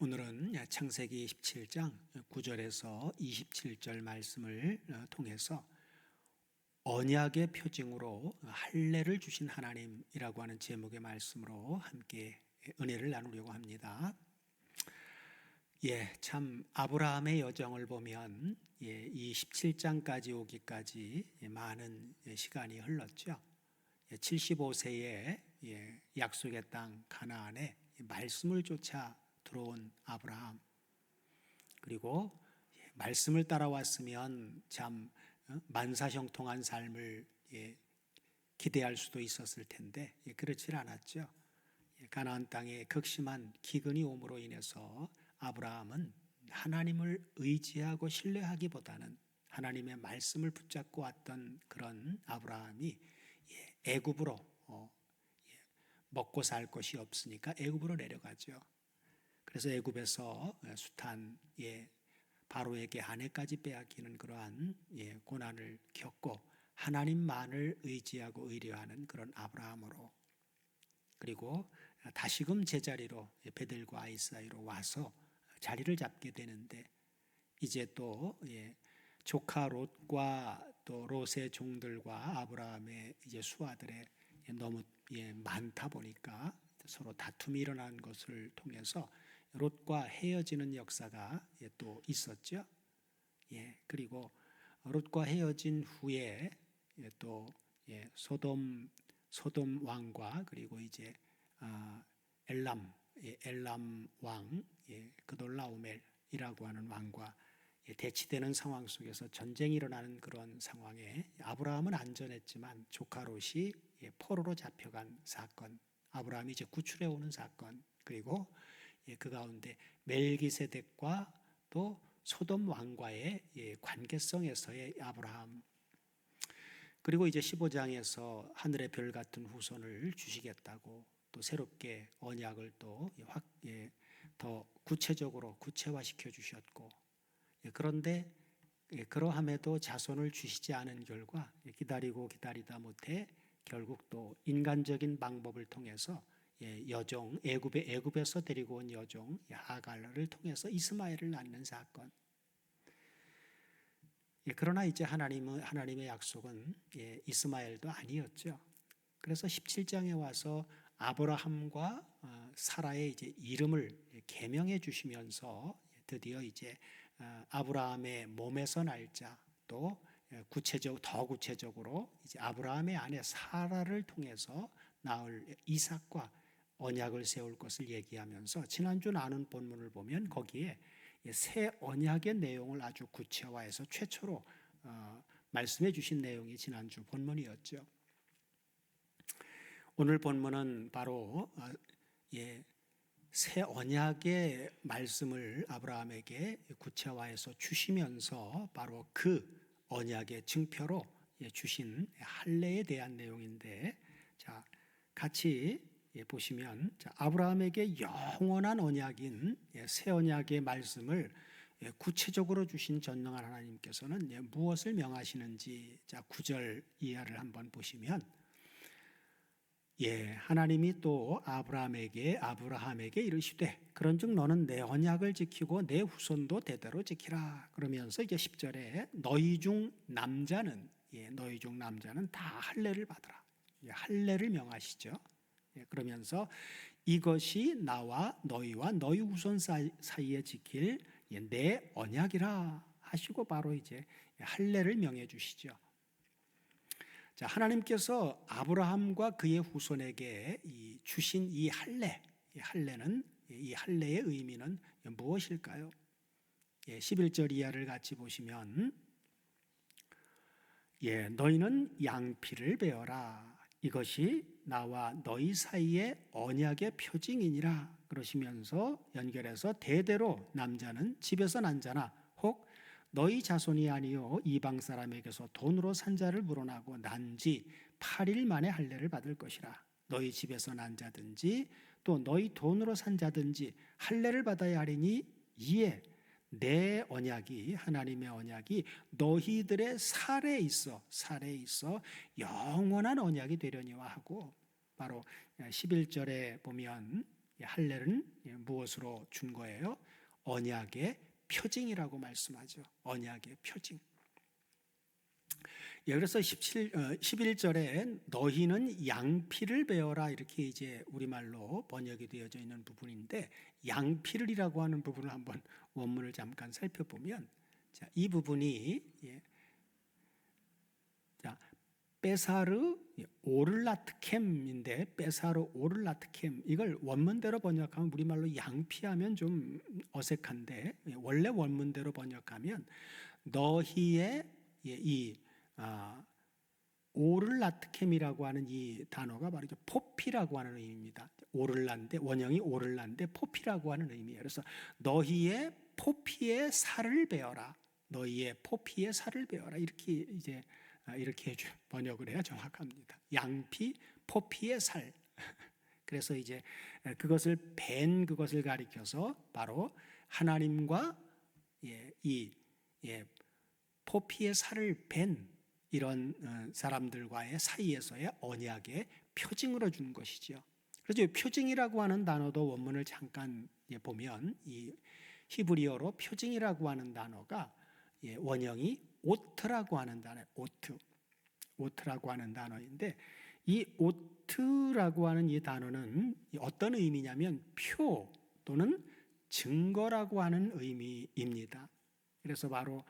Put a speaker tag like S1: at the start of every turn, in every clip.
S1: 오늘은 창세기 17장 9절에서 27절 말씀을 통해서 언약의 표징으로 할례를 주신 하나님이라고 하는 제목의 말씀으로 함께 은혜를 나누려고 합니다. 참 아브라함의 여정을 보면 이 17장까지 오기까지 많은 시간이 흘렀죠. 75세에 약속의 땅 가나안에 말씀을 쫓아 들어온 아브라함, 그리고 말씀을 따라왔으면 참 만사형통한 삶을 기대할 수도 있었을 텐데 그렇지 않았죠. 가나안 땅에 극심한 기근이 옴으로 인해서 아브라함은 하나님을 의지하고 신뢰하기보다는 하나님의 말씀을 붙잡고 왔던 그런 아브라함이 애굽으로 먹고 살 것이 없으니까 애굽으로 내려가죠. 그래서 애굽에서 숱한 바로에게 아내까지 빼앗기는 그러한 고난을 겪고 하나님만을 의지하고 의뢰하는 그런 아브라함으로, 그리고 다시금 제자리로 베델과 아이 사이로 와서 자리를 잡게 되는데, 이제 또 조카 롯과 또 롯의 종들과 아브라함의 이제 수하들의 너무 많다 보니까 서로 다툼이 일어난 것을 통해서 롯과 헤어지는 역사가 또 있었죠. 그리고 롯과 헤어진 후에 또 소돔 왕과 그리고 이제 엘람 왕 그돌라오멜이라고 하는 왕과 대치되는 상황 속에서 전쟁이 일어나는 그런 상황에 아브라함은 안전했지만 조카 롯이 포로로 잡혀간 사건, 아브라함이 이제 구출해 오는 사건, 그리고 그 가운데 멜기세덱과 또 소돔 왕과의 관계성에서의 아브라함, 그리고 이제 15장에서 하늘의 별 같은 후손을 주시겠다고 또 새롭게 언약을 또 더 구체적으로 구체화시켜 주셨고, 그런데 그러함에도 자손을 주시지 않은 결과 기다리고 기다리다 못해 결국 또 인간적인 방법을 통해서 여종 애굽에서 데리고 온 여종 하갈을 통해서 이스마엘을 낳는 사건. 그러나 이제 하나님의 약속은 이스마엘도 아니었죠. 그래서 17장에 와서 아브라함과 사라의 이제 이름을 계명해 주시면서 드디어 이제 아브라함의 몸에서 날 자, 또 더 구체적으로 이제 아브라함의 아내 사라를 통해서 낳을 이삭과 언약을 세울 것을 얘기하면서, 지난주 나눈 본문을 보면 거기에 새 언약의 내용을 아주 구체화해서 최초로 말씀해 주신 내용이 지난주 본문이었죠. 오늘 본문은 바로 새 언약의 말씀을 아브라함에게 구체화해서 주시면서 바로 그 언약의 증표로 주신 할례에 대한 내용인데, 자, 같이 보시면 아브라함에게 영원한 언약인 새 언약의 말씀을 구체적으로 주신 전능한 하나님께서는 무엇을 명하시는지 9절 이하를 한번 보시면, 하나님이 또 아브라함에게 이르시되 그런즉 너는 내 언약을 지키고 내 후손도 대대로 지키라. 그러면서 이제 10절에 너희 중 남자는 다 할례를 받으라. 할례를 명하시죠. 그러면서 이것이 나와 너희와 너희 후손 사이에 지킬 내 언약이라 하시고 바로 이제 할례를 명해 주시죠. 자, 하나님께서 아브라함과 그의 후손에게 주신 이 할례의 의미는 무엇일까요? 11절 이하를 같이 보시면, 너희는 양피를 베어라. 이것이 나와 너희 사이의 언약의 표징이니라. 그러시면서 연결해서 대대로 남자는 집에서 난 자나 혹 너희 자손이 아니요 이방 사람에게서 돈으로 산 자를 물어나고 난 지 8일 만에 할례를 받을 것이라. 너희 집에서 난 자든지 또 너희 돈으로 산 자든지 할례를 받아야 하리니 이에 내 언약이, 하나님의 언약이 너희들의 살에 있어 영원한 언약이 되려니와 하고, 바로 11절에 보면 할례는 무엇으로 준 거예요? 언약의 표징이라고 말씀하죠. 언약의 표징. 그래서 11절에 너희는 양피를 베어라 이렇게 이제 우리말로 번역이 되어져 있는 부분인데, 양피를이라고 하는 부분을 한번 원문을 잠깐 살펴보면, 자, 이 부분이 베사르 오를라트켐인데, 베사르 오를라트켐, 이걸 원문대로 번역하면 우리말로 양피하면 좀 어색한데, 원래 원문대로 번역하면 너희의 이 오를라트켐이라고 하는 이 단어가 바로 포피라고 하는 의미입니다. 오를란데, 원형이 오를란데 포피라고 하는 의미예요. 그래서 너희의 포피의 살을 베어라. 너희의 포피의 살을 베어라. 이렇게 이제 이렇게 번역을 해야 정확합니다. 양피, 포피의 살. 그래서 이제 그것을 벤 그것을 가리켜서 바로 하나님과 이 포피의 살을 벤 이런 사람들과의 사이에서의 언약의 표징으로 준 것이죠. 그래서 표징이라고 하는 단어도 원문을 잠깐 보면 이 히브리어로 표징이라고 하는 단어가 원형이 오트라고 하는 단어예요. 오트라고 하는 단어인데, 이 오트라고 하는 이 단어는 어떤 의미냐면 표 또는 증거라고 하는 의미입니다. 그래서 바로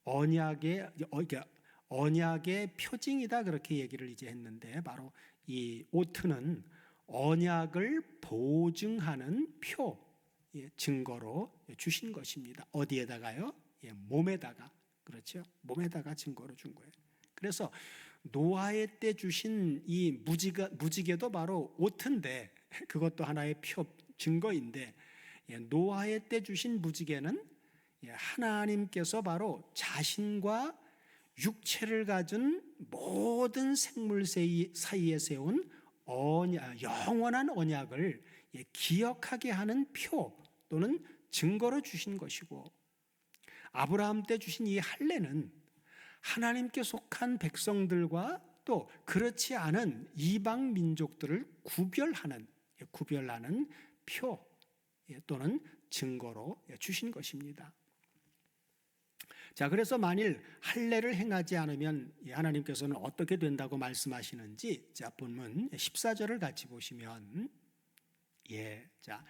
S1: 언약의 표징이다 그렇게 얘기를 이제 했는데, 바로 이 오트는 언약을 보증하는 표, 증거로 주신 것입니다. 어디에다가요? 몸에다가. 그렇죠? 몸에다가 증거로 준 거예요. 그래서 노아의 때 주신 이 무지개도 바로 오트인데, 그것도 하나의 표, 증거인데, 노아의 때 주신 무지개는 하나님께서 바로 자신과 육체를 가진 모든 생물 사이에 세운 영원한 언약을 기억하게 하는 표 또는 증거로 주신 것이고, 아브라함 때 주신 이 할례는 하나님께 속한 백성들과 또 그렇지 않은 이방 민족들을 구별하는 표 또는 증거로 주신 것입니다. 자, 그래서 만일 할례를 행하지 않으면 하나님께서는 어떻게 된다고 말씀하시는지, 자, 본문 14절을 같이 보시면, 자,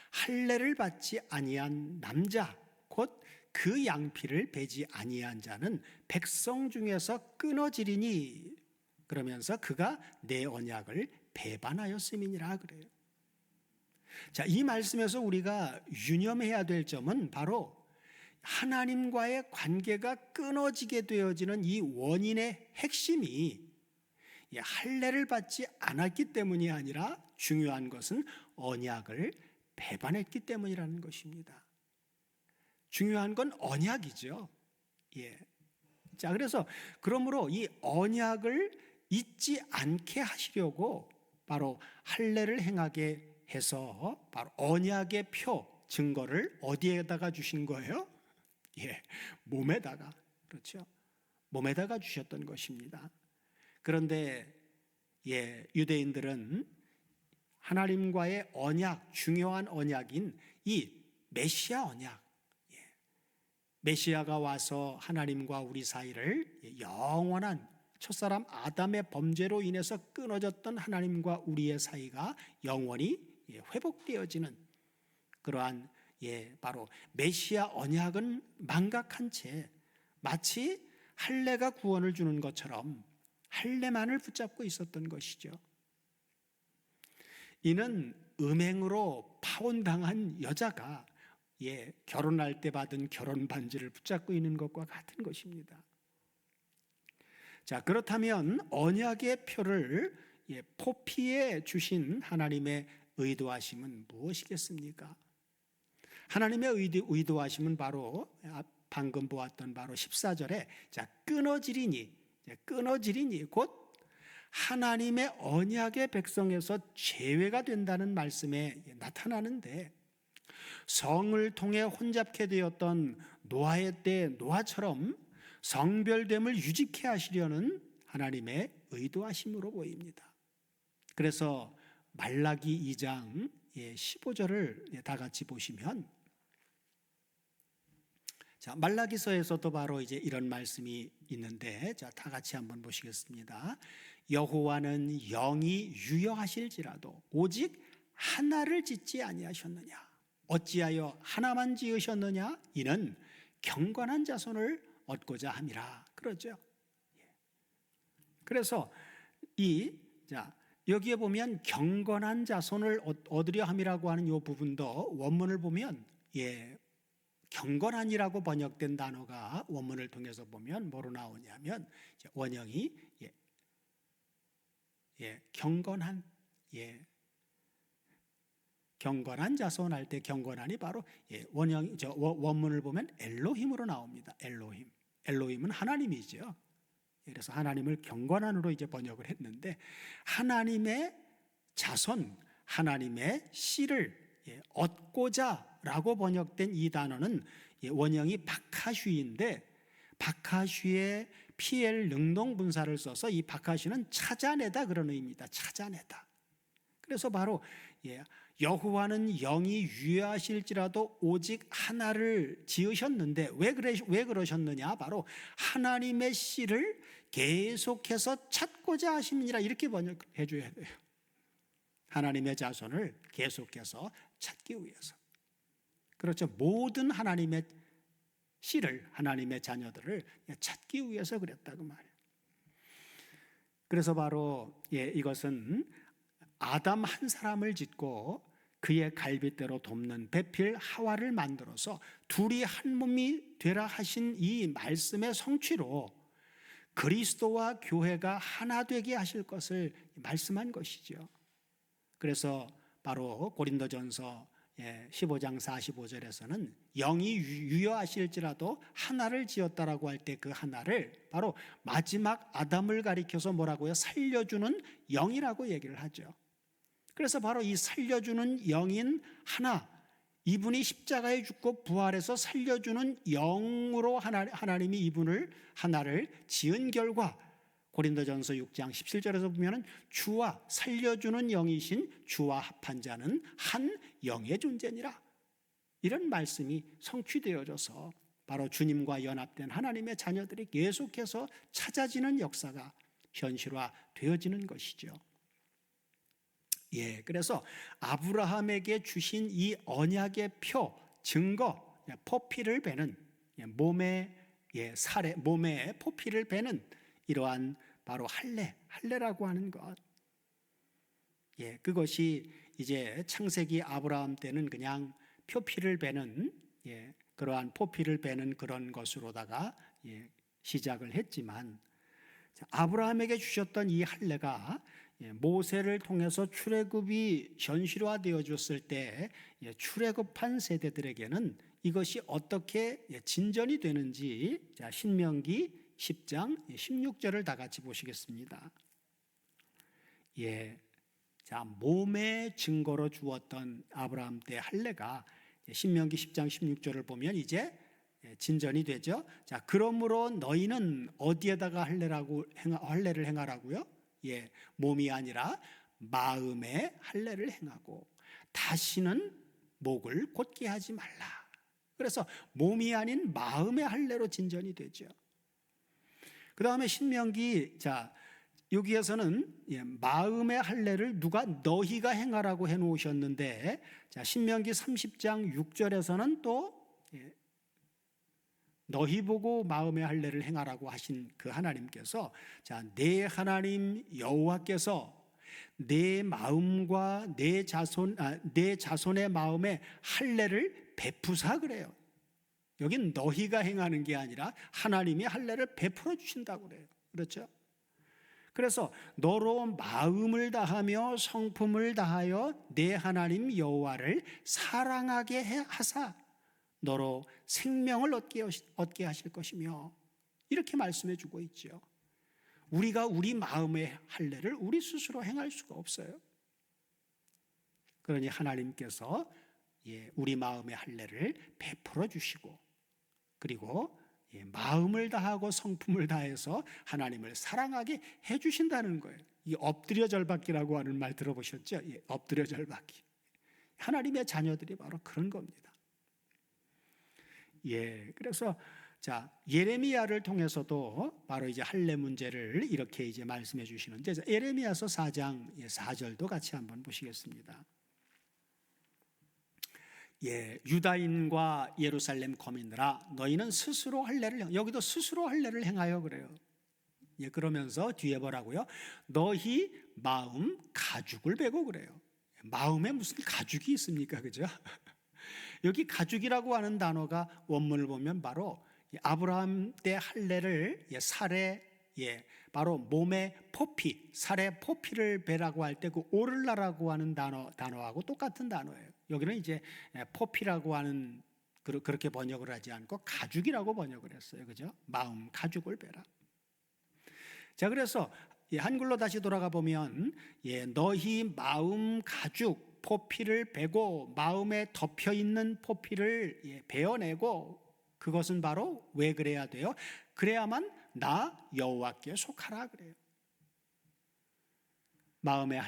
S1: 할례를 받지 아니한 남자 곧 그 양피를 베지 아니한 자는 백성 중에서 끊어지리니, 그러면서 그가 내 언약을 배반하였음이니라 그래요. 자, 이 말씀에서 우리가 유념해야 될 점은 바로 하나님과의 관계가 끊어지게 되어지는 이 원인의 핵심이 할례를 받지 않았기 때문이 아니라, 중요한 것은 언약을 배반했기 때문이라는 것입니다. 중요한 건 언약이죠. 자, 그래서 그러므로 이 언약을 잊지 않게 하시려고 바로 할례를 행하게 해서 바로 언약의 표, 증거를 어디에다가 주신 거예요? 몸에다가. 그렇죠? 몸에다가 주셨던 것입니다. 그런데 유대인들은 하나님과의 언약, 중요한 언약인 이 메시아 언약, 메시아가 와서 하나님과 우리 사이를 영원한 첫사람 아담의 범죄로 인해서 끊어졌던 하나님과 우리의 사이가 영원히 회복되어지는 그러한 바로 메시아 언약은 망각한 채 마치 할례가 구원을 주는 것처럼 할례만을 붙잡고 있었던 것이죠. 이는 음행으로 파혼당한 여자가 결혼할 때 받은 결혼 반지를 붙잡고 있는 것과 같은 것입니다. 자, 그렇다면 언약의 표를 포피해 주신 하나님의 의도하심은 무엇이겠습니까? 하나님의 의도하심은 바로 방금 보았던 바로 14절에 자, 끊어지리니 곧 하나님의 언약의 백성에서 제외가 된다는 말씀에 나타나는데, 성을 통해 혼잡게 되었던 노아의 때 노아처럼 성별됨을 유지케 하시려는 하나님의 의도하심으로 보입니다. 그래서 말라기 2장 15절을 다 같이 보시면, 자, 말라기서에서도 바로 이제 이런 말씀이 있는데, 자, 다 같이 한번 보시겠습니다. 여호와는 영이 유여하실지라도 오직 하나를 짓지 아니하셨느냐? 어찌하여 하나만 지으셨느냐? 이는 경건한 자손을 얻고자 함이라. 그러죠. 그래서 자, 여기에 보면 경건한 자손을 얻으려 함이라고 하는 이 부분도 원문을 보면 경건한이라고 번역된 단어가 원문을 통해서 보면 뭐로 나오냐면 원형이 경건한 경건한 자손 할 때 경건한이 바로 원문을 보면 엘로힘으로 나옵니다. 엘로힘은 하나님이죠. 그래서 하나님을 경건한으로 이제 번역을 했는데, 하나님의 자손, 하나님의 씨를 얻고자라고 번역된 이 단어는 원형이 바카슈인데, 바카슈의 피엘 능동 분사를 써서 이 바카슈는 찾아내다 그런 의미입니다. 찾아내다. 그래서 바로 여호와는 영이 유여하실지라도 오직 하나를 지으셨는데 왜 그러셨느냐? 바로 하나님의 씨를 계속해서 찾고자 하심이니라, 이렇게 번역해 줘야 돼요. 하나님의 자손을 계속해서 찾기 위해서. 그렇죠. 모든 하나님의 씨를, 하나님의 자녀들을 찾기 위해서 그랬다고 말이에요. 그래서 바로 이것은 아담 한 사람을 짓고 그의 갈빗대로 돕는 배필 하와를 만들어서 둘이 한 몸이 되라 하신 이 말씀의 성취로 그리스도와 교회가 하나 되게 하실 것을 말씀한 것이죠. 그래서 바로 고린도전서 15장 45절에서는 영이 유여하실지라도 하나를 지었다라고 할 때 그 하나를 바로 마지막 아담을 가리켜서 뭐라고요? 살려주는 영이라고 얘기를 하죠. 그래서 바로 이 살려주는 영인 하나, 이분이 십자가에 죽고 부활해서 살려주는 영으로 하나님이 이분을 하나를 지은 결과, 고린도전서 6장 17절에서 보면은 주와 살려주는 영이신 주와 합한 자는 한 영의 존재니라, 이런 말씀이 성취되어져서 바로 주님과 연합된 하나님의 자녀들이 계속해서 찾아지는 역사가 현실화되어지는 것이죠. 그래서 아브라함에게 주신 이 언약의 표, 증거, 포피를 베는 몸에 포피를 베는 이러한 바로 할례라고 하는 것. 그것이 이제 창세기 아브라함 때는 그냥 표피를 베는 그러한 포피를 베는 그런 것으로다가 시작을 했지만, 아브라함에게 주셨던 이 할례가 모세를 통해서 출애굽이 현실화되어졌을 때 출애굽한 세대들에게는 이것이 어떻게 진전이 되는지, 신명기 10장 16절을 다 같이 보시겠습니다. 몸의 증거로 주었던 아브라함 때 할례가 신명기 10장 16절을 보면 이제 진전이 되죠. 자, 그러므로 너희는 어디에다가 할례를 행하라고요? 몸이 아니라 마음의 할례를 행하고 다시는 목을 곧게 하지 말라. 그래서 몸이 아닌 마음의 할례로 진전이 되죠. 그 다음에 신명기, 여기에서는 마음의 할례를 누가 너희가 행하라고 해놓으셨는데, 신명기 30장 6절에서는 또 너희 보고 마음의 할례를 행하라고 하신 그 하나님께서, 내 하나님 여호와께서 내 마음과 내 자손의 마음에 할례를 베푸사 그래요. 여긴 너희가 행하는 게 아니라 하나님이 할례를 베풀어 주신다고 그래요. 그렇죠? 그래서 너로 마음을 다하며 성품을 다하여 내 하나님 여호와를 사랑하게 하사 너로 생명을 얻게 하실 것이며, 이렇게 말씀해 주고 있죠. 우리가 우리 마음의 할례를 우리 스스로 행할 수가 없어요. 그러니 하나님께서 우리 마음의 할례를 베풀어 주시고, 그리고 마음을 다하고 성품을 다해서 하나님을 사랑하게 해주신다는 거예요. 이 엎드려 절받기라고 하는 말 들어보셨죠? 엎드려 절받기. 하나님의 자녀들이 바로 그런 겁니다. 그래서 자, 예레미야를 통해서도 바로 이제 할례 문제를 이렇게 이제 말씀해 주시는데, 예레미야서 4장 4절도 같이 한번 보시겠습니다. 유다인과 예루살렘 거민들아, 너희는 스스로 할례를 여기도 스스로 할례를 행하여 그래요. 그러면서 뒤에 뭐라고요? 너희 마음 가죽을 베고 그래요. 마음에 무슨 가죽이 있습니까? 그죠? 여기 가죽이라고 하는 단어가 원문을 보면 바로 아브라함 때 할례를 살에 바로 몸에 포피, 살에 포피를 베라고 할 때 그 오를라라고 하는 단어하고 똑같은 단어예요. 여기는 이제 포피라고 하는 그렇게 번역을 하지 않고 가죽이라고 번역을 했어요. 그죠? 마음 가죽을 베라. 자, 그래서 한글로 다시 돌아가 보면 너희 마음 가죽 포피를 베고 마음에 덮여 있는 포피를 베어내고, 그것은 바로 왜 그래야 돼요? 그래야만 나 여호와께 속하라 그래요. 마음의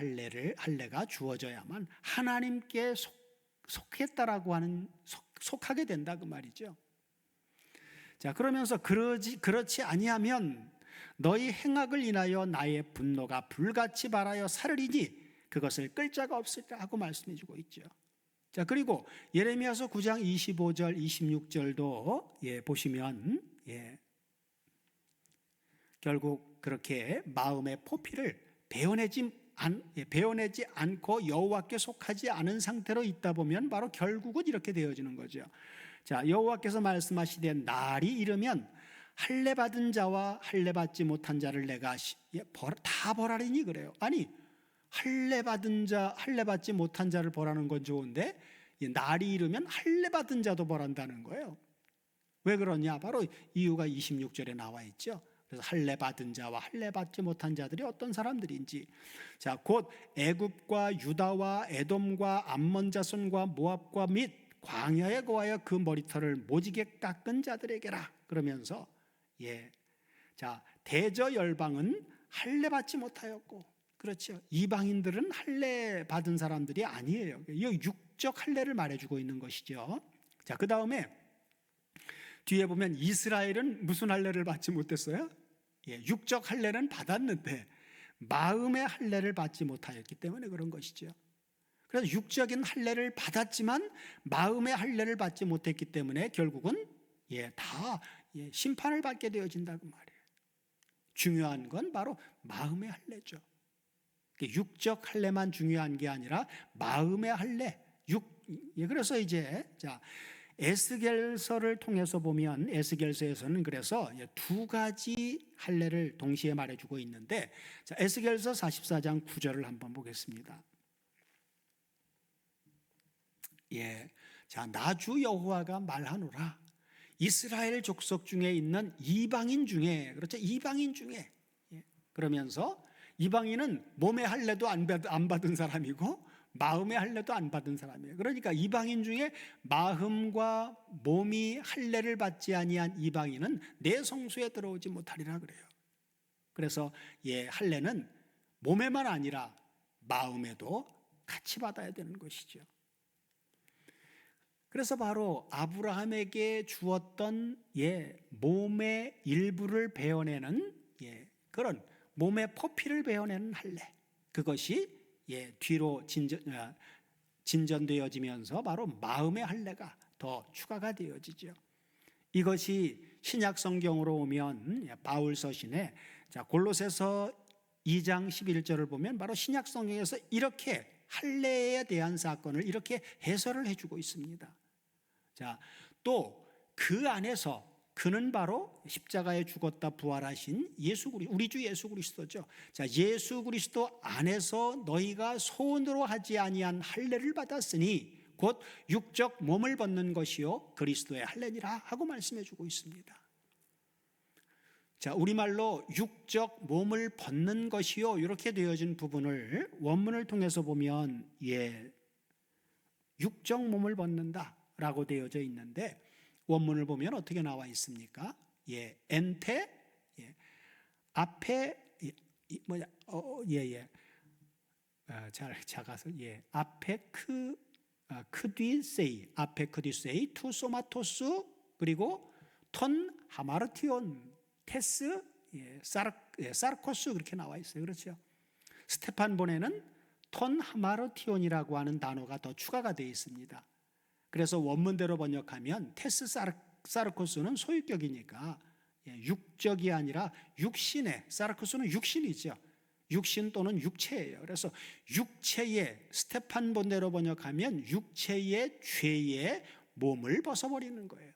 S1: 할례가 주어져야만 하나님께 속했다라고 하는 속하게 된다 그 말이죠. 자, 그러면서 그렇지 아니하면 너희 행악을 인하여 나의 분노가 불같이 발하여 살으리니 그것을 끌 자가 없으리라 하고 말씀해 주고 있죠. 자, 그리고 예레미야서 9장 25절 26절도 보시면 결국 그렇게 마음의 포피를 베어내지 않고 여호와께 속하지 않은 상태로 있다 보면 바로 결국은 이렇게 되어지는 거죠. 자, 여호와께서 말씀하시되 날이 이르면 할례 받은 자와 할례 받지 못한 자를 내가 다 벌하리니 그래요. 아니, 할례 받은 자, 할례 받지 못한 자를 벌하는 건 좋은데 날이 이르면 할례 받은 자도 벌한다는 거예요. 왜 그러냐? 바로 이유가 26절에 나와 있죠. 그래서 할례 받은 자와 할례 받지 못한 자들이 어떤 사람들인지, 자, 곧 애굽과 유다와 에돔과 암몬 자손과 모압과 및 광야에 거하여 그 머리털을 모지게 깎은 자들에게라. 그러면서 자, 대저 열방은 할례 받지 못하였고, 그렇죠. 이방인들은 할례 받은 사람들이 아니에요. 이 육적 할례를 말해주고 있는 것이죠. 자, 그 다음에 뒤에 보면 이스라엘은 무슨 할례를 받지 못했어요? 육적 할례는 받았는데 마음의 할례를 받지 못하였기 때문에 그런 것이죠. 그래서 육적인 할례를 받았지만 마음의 할례를 받지 못했기 때문에 결국은 다 심판을 받게 되어진다고 말이에요. 중요한 건 바로 마음의 할례죠. 육적 할례만 중요한 게 아니라 마음의 할례. 그래서 이제 자, 에스겔서를 통해서 보면 에스겔서에서는 그래서 두 가지 할례를 동시에 말해주고 있는데, 자, 에스겔서 44장 9절을 한번 보겠습니다. 자, 나 주 여호와가 말하노라. 이스라엘 족속 중에 있는 이방인 중에, 그렇죠? 이방인 중에. 그러면서 이방인은 몸의 할례도 안 받은 사람이고 마음의 할례도 안 받은 사람이에요. 그러니까 이방인 중에 마음과 몸이 할례를 받지 아니한 이방인은 내 성소에 들어오지 못하리라 그래요. 그래서 할례는 몸에만 아니라 마음에도 같이 받아야 되는 것이죠. 그래서 바로 아브라함에게 주었던 몸의 일부를 베어내는 그런 몸의 포피를 베어내는 할례, 그것이 뒤로 진전되어지면서 바로 마음의 할례가 더 추가가 되어지죠. 이것이 신약 성경으로 오면 바울 서신에 골로새서 2장 11절을 보면 바로 신약 성경에서 이렇게 할례에 대한 사건을 이렇게 해설을 해주고 있습니다. 자, 또 그 안에서 그는 바로 십자가에 죽었다 부활하신 우리 주 예수 그리스도죠. 자, 예수 그리스도 안에서 너희가 소원으로 하지 아니한 할례를 받았으니 곧 육적 몸을 벗는 것이요 그리스도의 할례니라 하고 말씀해 주고 있습니다. 자, 우리말로 육적 몸을 벗는 것이요 이렇게 되어진 부분을 원문을 통해서 보면 육적 몸을 벗는다라고 되어져 있는데 원문을 보면 어떻게 나와 있습니까? 엔테, 앞에 뭐냐, 잘 작아서 아페크디세이, 투 소마토스, 그리고 톤 하마르티온, 테스, 사르코스 그렇게 나와 있어요. 그렇죠? 스테판본에는 톤 하마르티온이라고 하는 단어가 더 추가가 되어 있습니다. 그래서 원문대로 번역하면 테스 사르코스는 소유격이니까 육적이 아니라 육신의, 사르코스는 육신이죠. 육신 또는 육체예요. 그래서 육체의, 스테판본대로 번역하면 육체의 죄의 몸을 벗어버리는 거예요.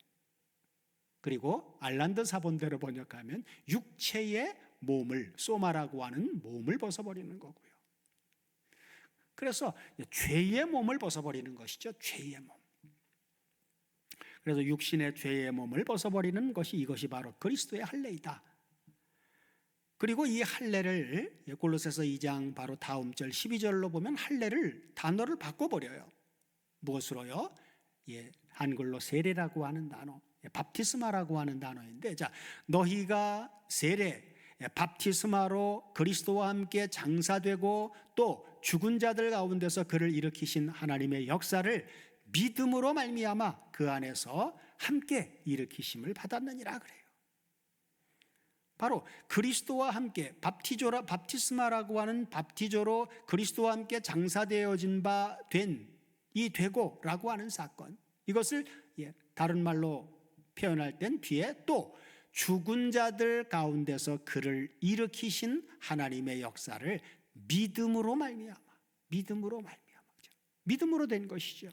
S1: 그리고 알란드 사본대로 번역하면 육체의 몸을, 소마라고 하는 몸을 벗어버리는 거고요. 그래서 죄의 몸을 벗어버리는 것이죠. 죄의 몸. 그래서 육신의 죄의 몸을 벗어버리는 것이, 이것이 바로 그리스도의 할례이다. 그리고 이 할례를 골로새서 2장 바로 다음 절 12절로 보면 할례를 단어를 바꿔버려요. 무엇으로요? 한글로 세례라고 하는 단어, 밥티스마라고 하는 단어인데, 자, 너희가 세례, 밥티스마로 그리스도와 함께 장사되고 또 죽은 자들 가운데서 그를 일으키신 하나님의 역사를 믿음으로 말미암아 그 안에서 함께 일으키심을 받았느니라 그래요. 바로 그리스도와 함께 밥티스마라고 하는 밥티조로 그리스도와 함께 장사되어진 바 된 이 되고라고 하는 사건, 이것을 다른 말로 표현할 땐 뒤에 또 죽은 자들 가운데서 그를 일으키신 하나님의 역사를 믿음으로 된 것이죠.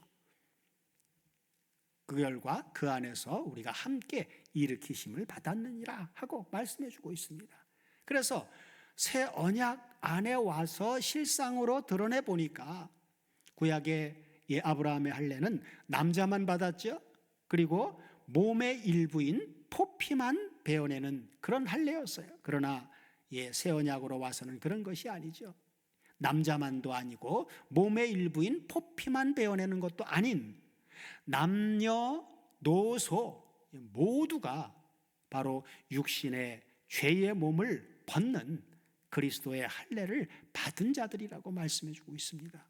S1: 그 결과 그 안에서 우리가 함께 일으키심을 받았느니라 하고 말씀해 주고 있습니다. 그래서 새 언약 안에 와서 실상으로 드러내 보니까 구약의 아브라함의 할례는 남자만 받았죠. 그리고 몸의 일부인 포피만 베어내는 그런 할례였어요. 그러나 새 언약으로 와서는 그런 것이 아니죠. 남자만도 아니고 몸의 일부인 포피만 베어내는 것도 아닌 남녀노소 모두가 바로 육신의 죄의 몸을 벗는 그리스도의 할례를 받은 자들이라고 말씀해 주고 있습니다.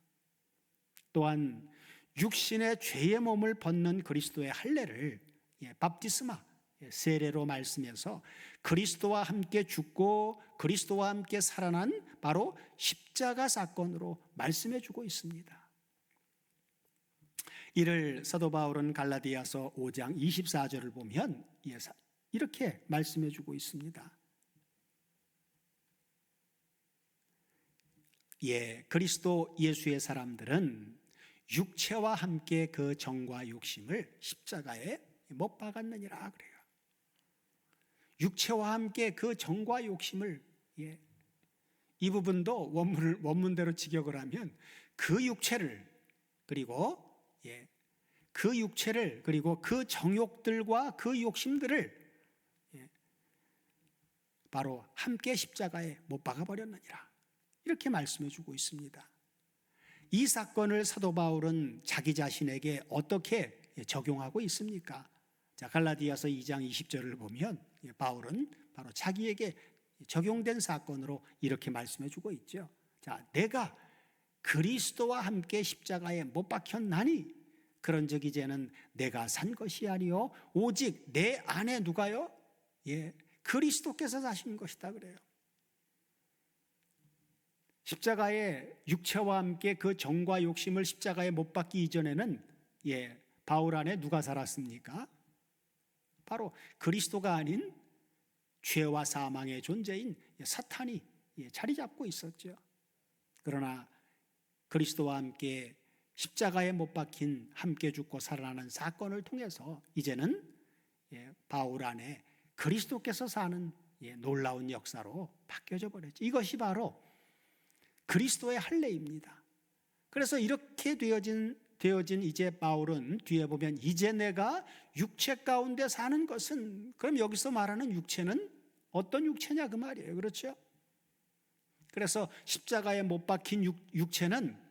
S1: 또한 육신의 죄의 몸을 벗는 그리스도의 할례를 밥티스마, 세례로 말씀해서 그리스도와 함께 죽고 그리스도와 함께 살아난 바로 십자가 사건으로 말씀해 주고 있습니다. 이를 사도 바울은 갈라디아서 5장 24절을 보면 이렇게 말씀해 주고 있습니다. 그리스도 예수의 사람들은 육체와 함께 그 정과 욕심을 십자가에 못 박았느니라 그래요. 육체와 함께 그 정과 욕심을, 이 부분도 원문대로 직역을 하면 그 육체를 그리고 그 정욕들과 그 욕심들을 바로 함께 십자가에 못 박아버렸느니라, 이렇게 말씀해 주고 있습니다. 이 사건을 사도 바울은 자기 자신에게 어떻게 적용하고 있습니까? 자, 갈라디아서 2장 20절을 보면 바울은 바로 자기에게 적용된 사건으로 이렇게 말씀해 주고 있죠. 자, 내가 그리스도와 함께 십자가에 못 박혔나니 그런즉 이제는 내가 산 것이 아니요 오직 내 안에 누가요? 그리스도께서 사신 것이다 그래요. 십자가에 육체와 함께 그 정과 욕심을 십자가에 못 박기 이전에는 바울 안에 누가 살았습니까? 바로 그리스도가 아닌 죄와 사망의 존재인 사탄이 자리 잡고 있었죠. 그러나 그리스도와 함께 십자가에 못 박힌 함께 죽고 살아나는 사건을 통해서 이제는 바울 안에 그리스도께서 사는 놀라운 역사로 바뀌어져 버렸죠. 이것이 바로 그리스도의 할례입니다. 그래서 이렇게 되어진 이제 바울은 뒤에 보면 이제 내가 육체 가운데 사는 것은, 그럼 여기서 말하는 육체는 어떤 육체냐 그 말이에요. 그렇죠? 그래서 십자가에 못 박힌 육체는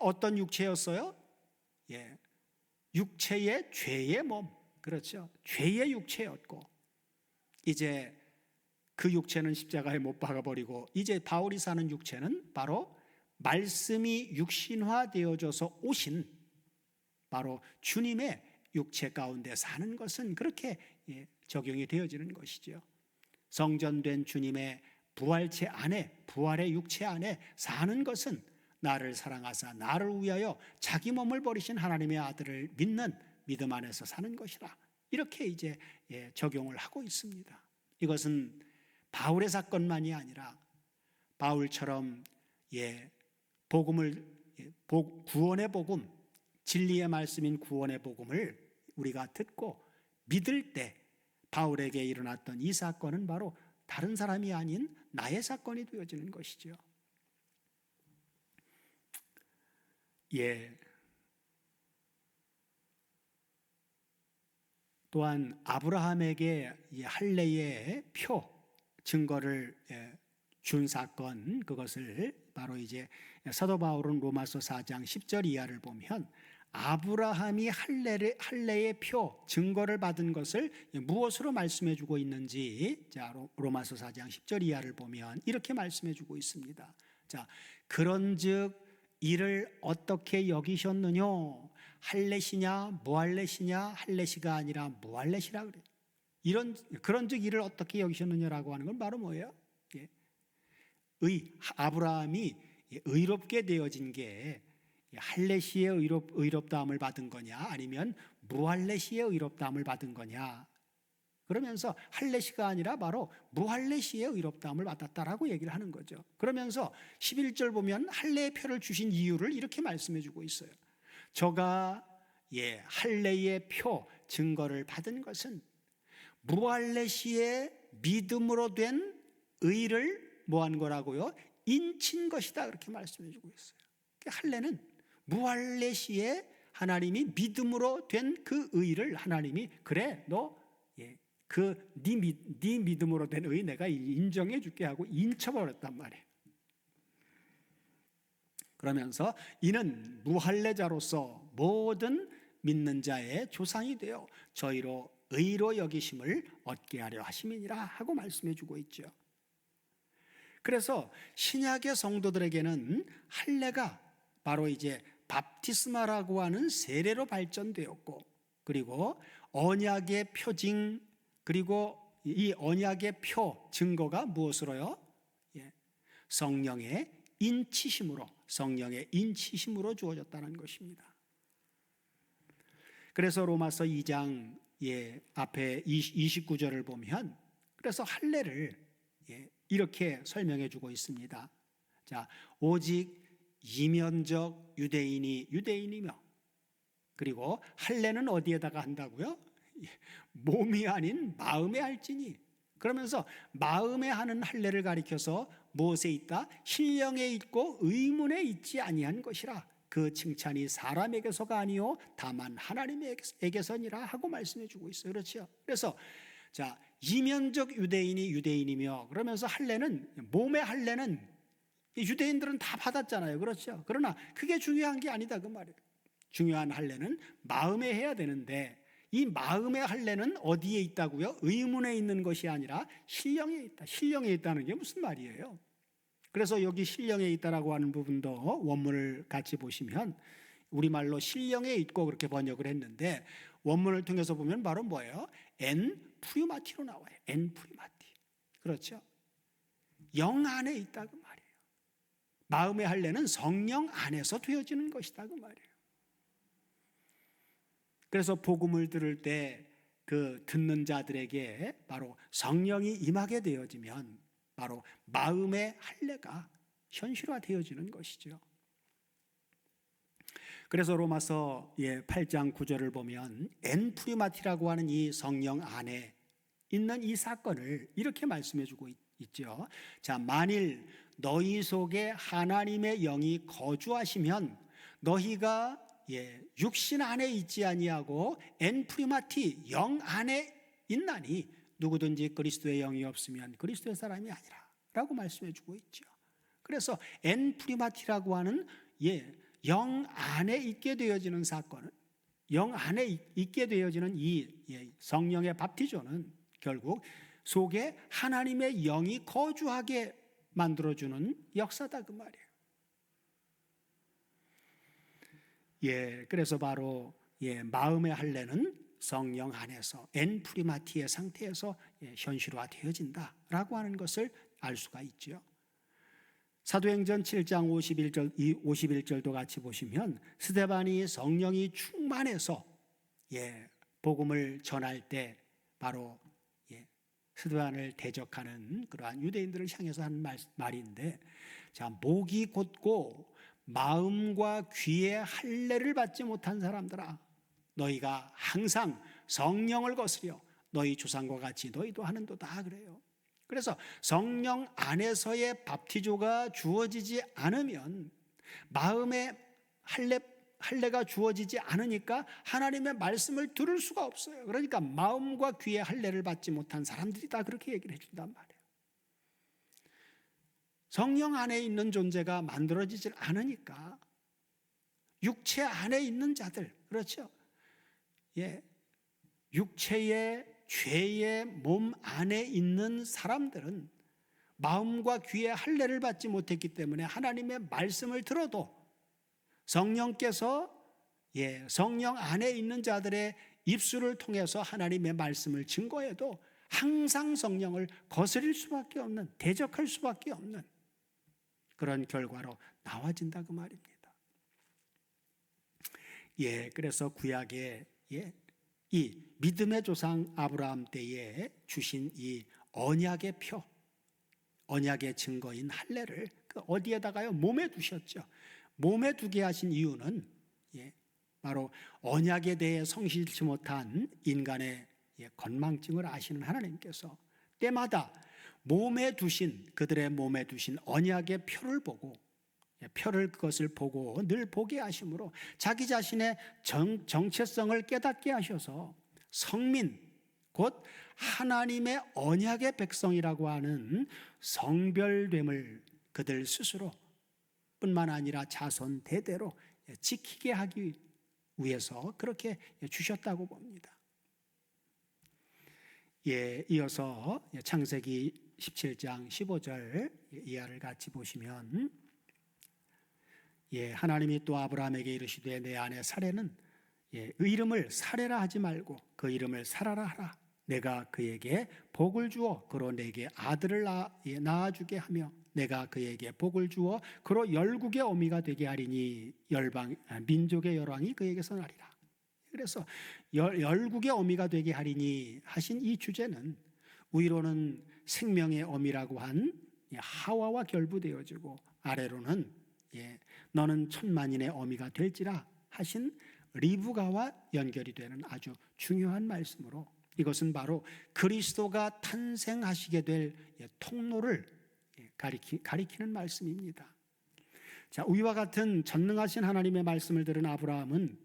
S1: 어떤 육체였어요? 육체의 죄의 몸, 그렇죠? 죄의 육체였고, 이제 그 육체는 십자가에 못 박아버리고 이제 바울이 사는 육체는 바로 말씀이 육신화되어져서 오신 바로 주님의 육체 가운데 사는 것은 그렇게 적용이 되어지는 것이죠. 성전된 주님의 부활체 안에, 부활의 육체 안에 사는 것은 나를 사랑하사 나를 위하여 자기 몸을 버리신 하나님의 아들을 믿는 믿음 안에서 사는 것이라, 이렇게 이제 적용을 하고 있습니다. 이것은 바울의 사건만이 아니라 바울처럼 복음을, 구원의 복음, 진리의 말씀인 구원의 복음을 우리가 듣고 믿을 때 바울에게 일어났던 이 사건은 바로 다른 사람이 아닌 나의 사건이 되어지는 것이죠. 또한 아브라함에게 할례의 표 증거를 준 사건, 그것을 바로 이제 사도 바울은 로마서 4장 10절 이하를 보면 아브라함이 할례의 표 증거를 받은 것을 무엇으로 말씀해 주고 있는지, 자, 로마서 4장 10절 이하를 보면 이렇게 말씀해 주고 있습니다. 자, 그런즉 이를 어떻게 여기셨느냐? 할례시냐 무할례시냐? 할례시가 아니라 무할례시라 그래요. 그런즉 이를 어떻게 여기셨느냐라고 하는 건 바로 뭐예요? 아브라함이 의롭게 되어진 게 할례시의 의롭다함을 받은 거냐, 아니면 무할례시의 의롭다함을 받은 거냐, 그러면서 할례시가 아니라 바로 무할례시의 의롭다함을 받았다라고 얘기를 하는 거죠. 그러면서 11절 보면 할례의 표를 주신 이유를 이렇게 말씀해 주고 있어요. 저가 할례의 표 증거를 받은 것은 무할례시의 믿음으로 된 의를 뭐한 거라고요? 인친 것이다, 그렇게 말씀해 주고 있어요. 할례는 무할례시에 하나님이 믿음으로 된 그 의를 하나님이 그래 너 네 믿음으로 된 의 내가 인정해 줄게 하고 인쳐버렸단 말이에요. 그러면서 이는 무할례자로서 모든 믿는 자의 조상이 되어 저희로 의로 여기심을 얻게 하려 하심이니라 하고 말씀해 주고 있죠. 그래서 신약의 성도들에게는 할례가 바로 이제 밥티스마라고 하는 세례로 발전되었고, 그리고 언약의 표징, 그리고 이 언약의 표 증거가 무엇으로요? 성령의 인치심으로 주어졌다는 것입니다. 그래서 로마서 2장 앞에 29절을 보면 그래서 할례를 이렇게 설명해 주고 있습니다. 자, 오직 이면적 유대인이 유대인이며, 그리고 할례는 어디에다가 한다고요? 몸이 아닌 마음에 할지니. 그러면서 마음에 하는 할례를 가리켜서 무엇에 있다? 신령에 있고 의문에 있지 아니한 것이라. 그 칭찬이 사람에게서가 아니요 다만 하나님에게서니라 하고 말씀해 주고 있어요. 그렇죠? 그래서 자, 이면적 유대인이 유대인이며, 그러면서 할례는, 몸의 할례는 유대인들은 다 받았잖아요. 그렇죠? 그러나 그게 중요한 게 아니다 그 말이에요. 중요한 할례는 마음에 해야 되는데, 이 마음의 할례는 어디에 있다고요? 의문에 있는 것이 아니라 신령에 있다. 신령에 있다는 게 무슨 말이에요? 그래서 여기 신령에 있다라고 하는 부분도 원문을 같이 보시면 우리말로 신령에 있고 그렇게 번역을 했는데, 원문을 통해서 보면 바로 뭐예요? 엔 프리마티로 나와요. 엔 프리마티. 그렇죠? 영 안에 있다 그 말이에요. 마음의 할례는 성령 안에서 되어지는 것이다 그 말이에요. 그래서 복음을 들을 때 그 듣는 자들에게 바로 성령이 임하게 되어지면 바로 마음의 할례가 현실화되어지는 것이죠. 그래서 로마서 8장 9절을 보면 엔프리마티라고 하는 이 성령 안에 있는 이 사건을 이렇게 말씀해 주고 있죠. 자, 만일 너희 속에 하나님의 영이 거주하시면 너희가 육신 안에 있지 아니하고 엔프리마티 영 안에 있나니 누구든지 그리스도의 영이 없으면 그리스도의 사람이 아니라 라고 말씀해 주고 있죠. 그래서 엔프리마티라고 하는 영 안에 있게 되어지는 사건은, 영 안에 있게 되어지는 이 성령의 밥티조는 결국 속에 하나님의 영이 거주하게 만들어주는 역사다 그 말이에요. 그래서 바로 마음의 할례는 성령 안에서 엔프리마티의 상태에서 현실화되어진다라고 하는 것을 알 수가 있죠. 사도행전 7장 51절도 같이 보시면 스데반이 성령이 충만해서 복음을 전할 때 바로 스데반을 대적하는 그러한 유대인들을 향해서 한 말인데, 자, 목이 곧고 마음과 귀의 할례를 받지 못한 사람들아, 너희가 항상 성령을 거스려 너희 조상과 같이 너희도 하는도다 그래요. 그래서 성령 안에서의 밥티조가 주어지지 않으면, 마음의 할례가 주어지지 않으니까 하나님의 말씀을 들을 수가 없어요. 그러니까 마음과 귀의 할례를 받지 못한 사람들이다 그렇게 얘기를 해준단 말이에요. 성령 안에 있는 존재가 만들어지질 않으니까 육체 안에 있는 자들, 그렇죠? 육체의 죄의 몸 안에 있는 사람들은 마음과 귀의 할례를 받지 못했기 때문에 하나님의 말씀을 들어도 성령께서 성령 안에 있는 자들의 입술을 통해서 하나님의 말씀을 증거해도 항상 성령을 거스릴 수밖에 없는, 대적할 수밖에 없는 그런 결과로 나와진다 그 말입니다. 그래서 구약에 이 믿음의 조상 아브라함 때에 주신 이 언약의 표, 언약의 증거인 할례를 어디에다가요? 몸에 두셨죠. 몸에 두게 하신 이유는 바로 언약에 대해 성실치 못한 인간의 건망증을 아시는 하나님께서 때마다 그들의 몸에 두신 언약의 표를 보고, 그것을 보고 늘 보게 하심으로 자기 자신의 정체성을 깨닫게 하셔서 성민, 곧 하나님의 언약의 백성이라고 하는 성별됨을 그들 스스로 뿐만 아니라 자손 대대로 지키게 하기 위해서 그렇게 주셨다고 봅니다. 이어서 창세기 17장 15절 이하를 같이 보시면, 하나님이 또 아브라함에게 이르시되 내 아내 사레는 이름을 사레라 하지 말고 그 이름을 사라라 하라. 내가 그에게 복을 주어 그로 내게 아들을 낳아주게 하며 내가 그에게 복을 주어 그로 열국의 어미가 되게 하리니 민족의 열왕이 그에게서 나리라. 그래서 열국의 어미가 되게 하리니 하신 이 주제는 위로는 생명의 어미라고 한 하와와 결부되어지고, 아래로는 너는 천만인의 어미가 될지라 하신 리브가와 연결이 되는 아주 중요한 말씀으로, 이것은 바로 그리스도가 탄생하시게 될 통로를 가리키는 말씀입니다. 자, 위와 같은 전능하신 하나님의 말씀을 들은 아브라함은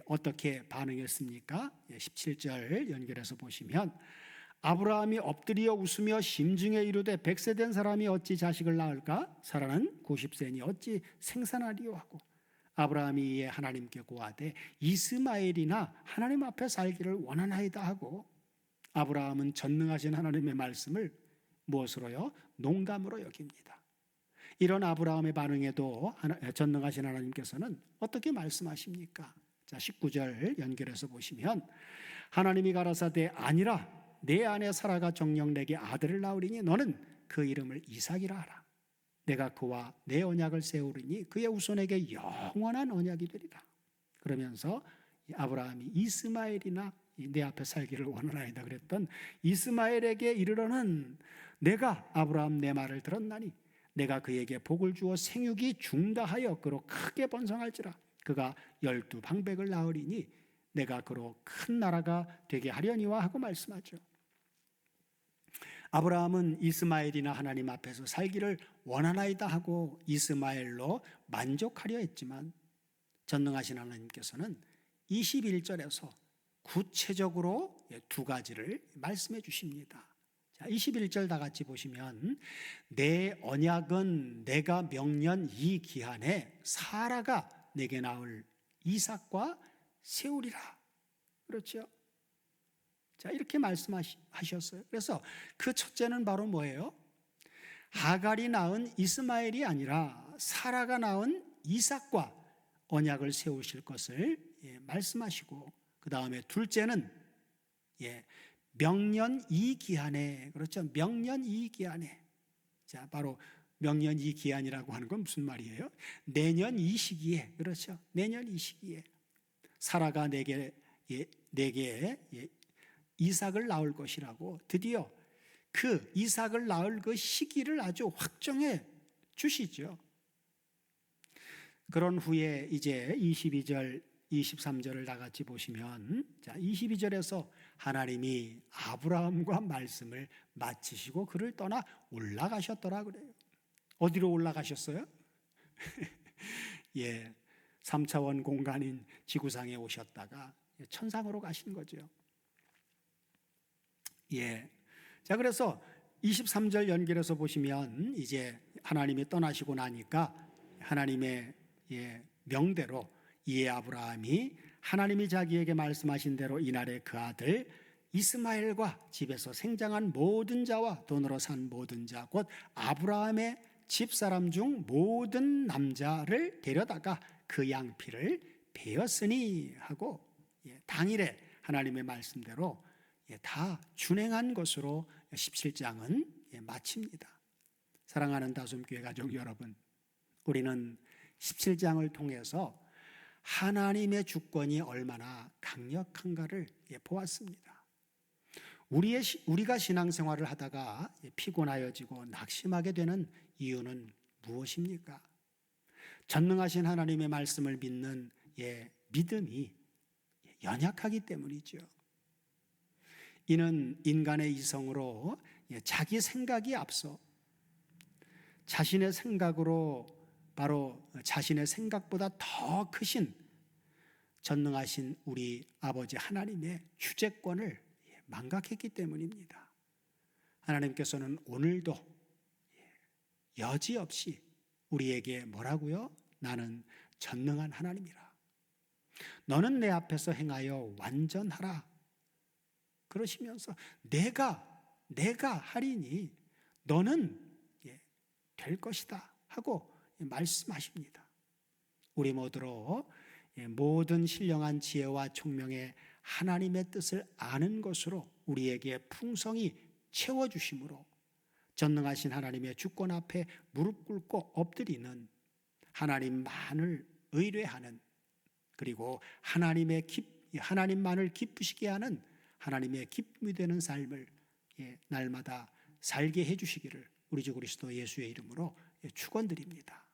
S1: 어떻게 반응했습니까? 17절 연결해서 보시면, 아브라함이 엎드려 웃으며 심중에 이르되 100세 된 사람이 어찌 자식을 낳을까? 사라는 90세니 어찌 생산하리요 하고, 아브라함이 이에 하나님께 고하되 이스마엘이나 하나님 앞에 살기를 원하나이다 하고, 아브라함은 전능하신 하나님의 말씀을 무엇으로요? 농담으로 여깁니다. 이런 아브라함의 반응에도 전능하신 하나님께서는 어떻게 말씀하십니까? 자, 19절 연결해서 보시면, 하나님이 가라사대 아니라 내 아내 사라가 정녕 내게 아들을 낳으리니 너는 그 이름을 이삭이라 하라. 내가 그와 내 언약을 세우리니 그의 후손에게 영원한 언약이 되리라. 그러면서 아브라함이 이스마엘이나 내 앞에 살기를 원하나이다 그랬던 이스마엘에게 이르러는 내가 아브라함 내 말을 들었나니 내가 그에게 복을 주어 생육이 중다하여 그로 크게 번성할지라. 그가 12방백을 낳으리니 내가 그로 큰 나라가 되게 하려니와 하고 말씀하죠. 아브라함은 이스마엘이나 하나님 앞에서 살기를 원하나이다 하고 이스마엘로 만족하려 했지만, 전능하신 하나님께서는 21절에서 구체적으로 두 가지를 말씀해 주십니다. 자, 21절 다 같이 보시면, 내 언약은 내가 명년 이 기한에 사라가 내게 낳을 이삭과 세우리라. 그렇죠? 자, 이렇게 말씀하셨어요. 그래서 그 첫째는 바로 뭐예요? 하갈이 낳은 이스마엘이 아니라 사라가 낳은 이삭과 언약을 세우실 것을 말씀하시고, 그 다음에 둘째는 명년 이 기한에, 그렇죠? 명년 이 기한에. 자, 바로 명년 이 기한이라고 하는 건 무슨 말이에요? 내년 이 시기에, 그렇죠? 내년 이 시기에 사라가 내게 이삭을 낳을 것이라고 드디어 그 이삭을 낳을 그 시기를 아주 확정해 주시죠. 그런 후에 이제 22절, 23절을 다 같이 보시면, 자, 22절에서 하나님이 아브라함과 말씀을 마치시고 그를 떠나 올라가셨더라 그래요. 어디로 올라가셨어요? 3차원 공간인 지구상에 오셨다가 천상으로 가신 거죠. 자, 그래서 23절 연결해서 보시면 이제 하나님이 떠나시고 나니까 하나님의 명대로 이에 아브라함이 하나님이 자기에게 말씀하신 대로 이날에 그 아들 이스마엘과 집에서 생장한 모든 자와 돈으로 산 모든 자 곧 아브라함의 집사람 중 모든 남자를 데려다가 그 양피를 베었으니 하고 당일에 하나님의 말씀대로 다 준행한 것으로 17장은 마칩니다. 사랑하는 다솜교회 가족 여러분, 우리는 17장을 통해서 하나님의 주권이 얼마나 강력한가를 보았습니다. 우리가 신앙생활을 하다가 피곤하여지고 낙심하게 되는 이유는 무엇입니까? 전능하신 하나님의 말씀을 믿는 믿음이 연약하기 때문이죠. 이는 인간의 이성으로 자기 생각이 앞서 자신의 생각으로, 바로 자신의 생각보다 더 크신 전능하신 우리 아버지 하나님의 주재권을 망각했기 때문입니다. 하나님께서는 오늘도 여지없이 우리에게 뭐라고요? 나는 전능한 하나님이라. 너는 내 앞에서 행하여 완전하라. 그러시면서 내가 하리니 너는 될 것이다 하고 말씀하십니다. 우리 모두로 모든 신령한 지혜와 총명의 하나님의 뜻을 아는 것으로 우리에게 풍성히 채워주심으로 전능하신 하나님의 주권 앞에 무릎 꿇고 엎드리는, 하나님만을 의뢰하는, 그리고 하나님만을 기쁘시게 하는 하나님의 기쁨이 되는 삶을 날마다 살게 해주시기를 우리 주 그리스도 예수의 이름으로 축원드립니다.